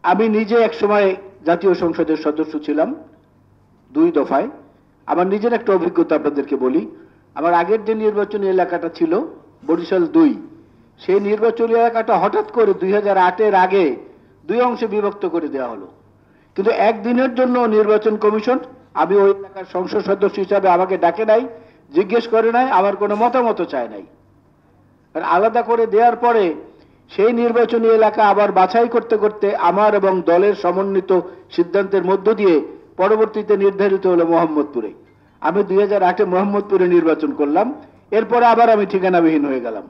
আমি নিজে এক সময় জাতীয় সংসদের সদস্য ছিলাম 2 দফায়। আমার নিজের একটা অভিজ্ঞতা আপনাদেরকে বলি। আমার আগের যে নির্বাচনী এলাকাটা ছিল বরিশাল 2, সেই নির্বাচনী এলাকাটা হঠাৎ করে 2008-এর আগে 2 অংশে বিভক্ত করে দেওয়া হলো। কিন্তু একদিনের জন্য নির্বাচন কমিশন, আমি ওই এলাকার সংসদ সদস্য হিসাবে আমাকে ডাকে নাই, জিজ্ঞেস করে নাই, আমার কোনো মতামত চায় নাই। আর আলাদা করে দেওয়ার পরে সেই নির্বাচনী এলাকা আবার বাছাই করতে করতে আমার এবং দলের সমন্বিত সিদ্ধান্তের মধ্য দিয়ে পরবর্তীতে নির্ধারিত হলো মোহাম্মদপুরে। আমি 2008-এ মোহাম্মদপুরে নির্বাচন করলাম, এরপরে আবার আমি ঠিকানাবিহীন হয়ে গেলাম।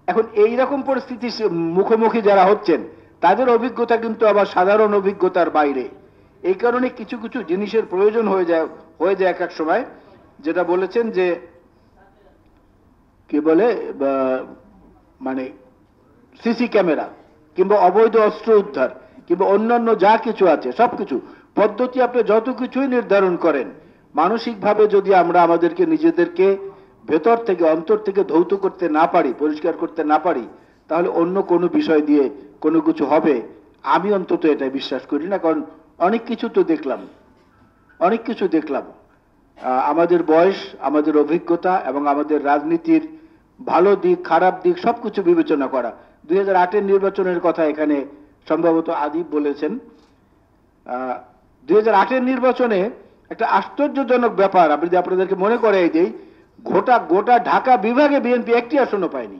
এখন এই রকম পরিস্থিতির মুখোমুখি যারা হচ্ছেন তাদের অভিজ্ঞতা কিন্তু আবার সাধারণ অভিজ্ঞতার বাইরে। এই কারণে কিছু কিছু জিনিসের প্রয়োজন হয়ে যায় এক এক সময়। যেটা বলেছেন যে কি বলে মানে সিসি ক্যামেরা কিংবা অবৈধ অস্ত্র উদ্ধার কিংবা অন্যান্য যা কিছু আছে সবকিছু পদ্ধতি আপনি যত কিছুই নির্ধারণ করেন, মানসিকভাবে যদি আমরা আমাদেরকে নিজেদেরকে ভেতর থেকে অন্তর থেকে ধৌত করতে না পারি, পরিষ্কার করতে না পারি, তাহলে অন্য কোনো বিষয় দিয়ে কোনো কিছু হবে আমি অন্তত এটা বিশ্বাস করি না। কারণ অনেক কিছু তো দেখলাম, অনেক কিছু দেখলাম। আমাদের বয়স, আমাদের অভিজ্ঞতা এবং আমাদের রাজনীতির ভালো দিক খারাপ দিক সবকিছু বিবেচনা করা। 2008-এর নির্বাচনের কথা এখানে সম্ভবত আদিব বলেছেন। 2008-এর নির্বাচনে একটা আশ্চর্যজনক ব্যাপার আমি যদি আপনাদেরকে মনে করাই দেই, গোটা ঢাকা বিভাগে বিএনপি একটি আসনও পায়নি।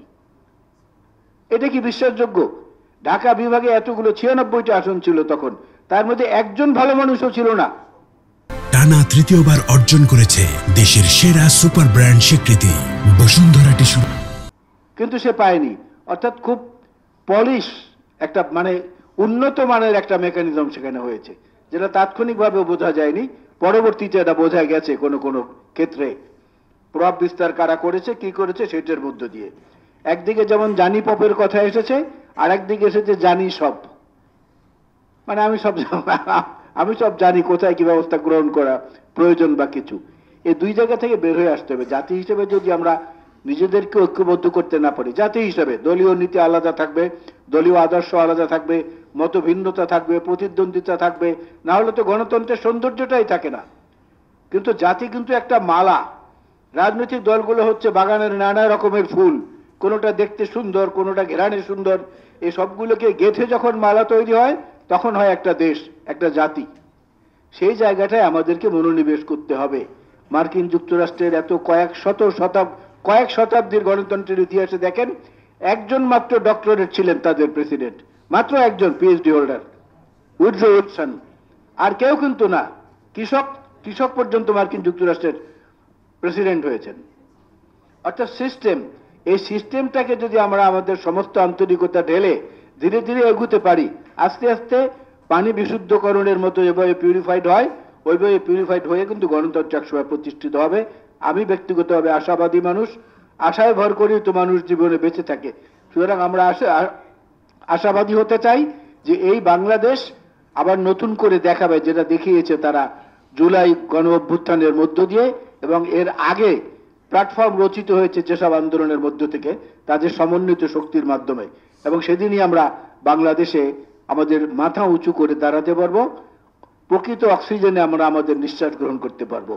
এটা কি বিশ্বাসযোগ্য? ঢাকা বিভাগে এতগুলো 96টা আসন ছিল তখন, তার মধ্যে একজন ভালো মানুষও ছিল না। টানা তৃতীয়বার অর্জন করেছে দেশের সেরা সুপার ব্র্যান্ড স্বীকৃতি বসুন্ধরা টিস্যু, কিন্তু সে পায়নি। অর্থাৎ খুব পলিশ একটা মানে উন্নত মানের একটা মেকানিজম সেখানে হয়েছে, যেটা তাৎক্ষণিকভাবে বোঝা যায়নি, পরবর্তীতে এটা বোঝা গেছে কোনো কোনো ক্ষেত্রে। প্রভাব বিস্তার কারা করেছে কি করেছে সেটার মধ্য দিয়ে একদিকে যেমন জানি পপের কথা এসেছে, আর একদিকে এসেছে জানি সব, মানে আমি সব জানি কোথায় কি ব্যবস্থা গ্রহণ করা প্রয়োজন বা কিছু। এই দুই জায়গা থেকে বের হয়ে আসতে হবে। জাতি হিসেবে যদি আমরা নিজেদেরকে ঐক্যবদ্ধ করতে না পারি, জাতি হিসেবে দলীয় নীতি আলাদা থাকবে, দলীয় আদর্শ আলাদা থাকবে, মত ভিন্নতা থাকবে, প্রতিদ্বন্দ্বিতা থাকবে, না হলে তো গণতন্ত্রের সৌন্দর্যটাই থাকে না। কিন্তু জাতি কিন্তু একটা মালা। রাজনৈতিক দলগুলো হচ্ছে বাগানের নানা রকমের ফুল, কোনোটা দেখতে সুন্দর, কোনোটা ঘেরানে সুন্দর। এই সবগুলোকে গেঁথে যখন মালা তৈরি হয় তখন হয় একটা দেশ, একটা জাতি। সেই জায়গাটায় আমাদেরকে মনোনিবেশ করতে হবে। মার্কিন যুক্তরাষ্ট্রের এত কয়েক শতাব্দীর গণতন্ত্রের ইতিহাসে দেখেন, একজন মাত্র ডক্টরেট ছিলেন তাদের প্রেসিডেন্ট, মাত্র একজন পিএইচডি হোল্ডার, উইড্রো উইলসন। আর কেউ কিন্তু না। কৃষক পর্যন্ত মার্কিন যুক্তরাষ্ট্রের প্রেসিডেন্ট হয়েছেন। অর্থাৎ সিস্টেম, এই সিস্টেমটাকে যদি আমরা আমাদের সমস্ত আন্তরিকতা ঢেলে ধীরে ধীরে এগুতে পারি, আস্তে আস্তে পানি বিশুদ্ধকরণের মতো যেভাবে পিউরিফাইড হয় ওইভাবে পিউরিফাইড হয়ে কিন্তু গণতন্ত্র একসময় প্রতিষ্ঠিত হবে। আমি ব্যক্তিগতভাবে আশাবাদী মানুষ, আশায় ভর করেই তো মানুষ জীবনে বেঁচে থাকে। সুতরাং আমরা আশাবাদী হতে চাই যে এই বাংলাদেশ আবার নতুন করে দেখাবে, যেটা দেখিয়েছে তারা জুলাই গণ অভ্যুত্থানের মধ্য দিয়ে, এবং এর আগে প্ল্যাটফর্ম রচিত হয়েছে যেসব আন্দোলনের মধ্য থেকে তাদের সমন্বিত শক্তির মাধ্যমে। এবং সেদিনই আমরা বাংলাদেশে আমাদের মাথা উঁচু করে দাঁড়াতে পারবো, প্রকৃত অক্সিজেনে আমরা আমাদের নিঃশ্বাস গ্রহণ করতে পারবো।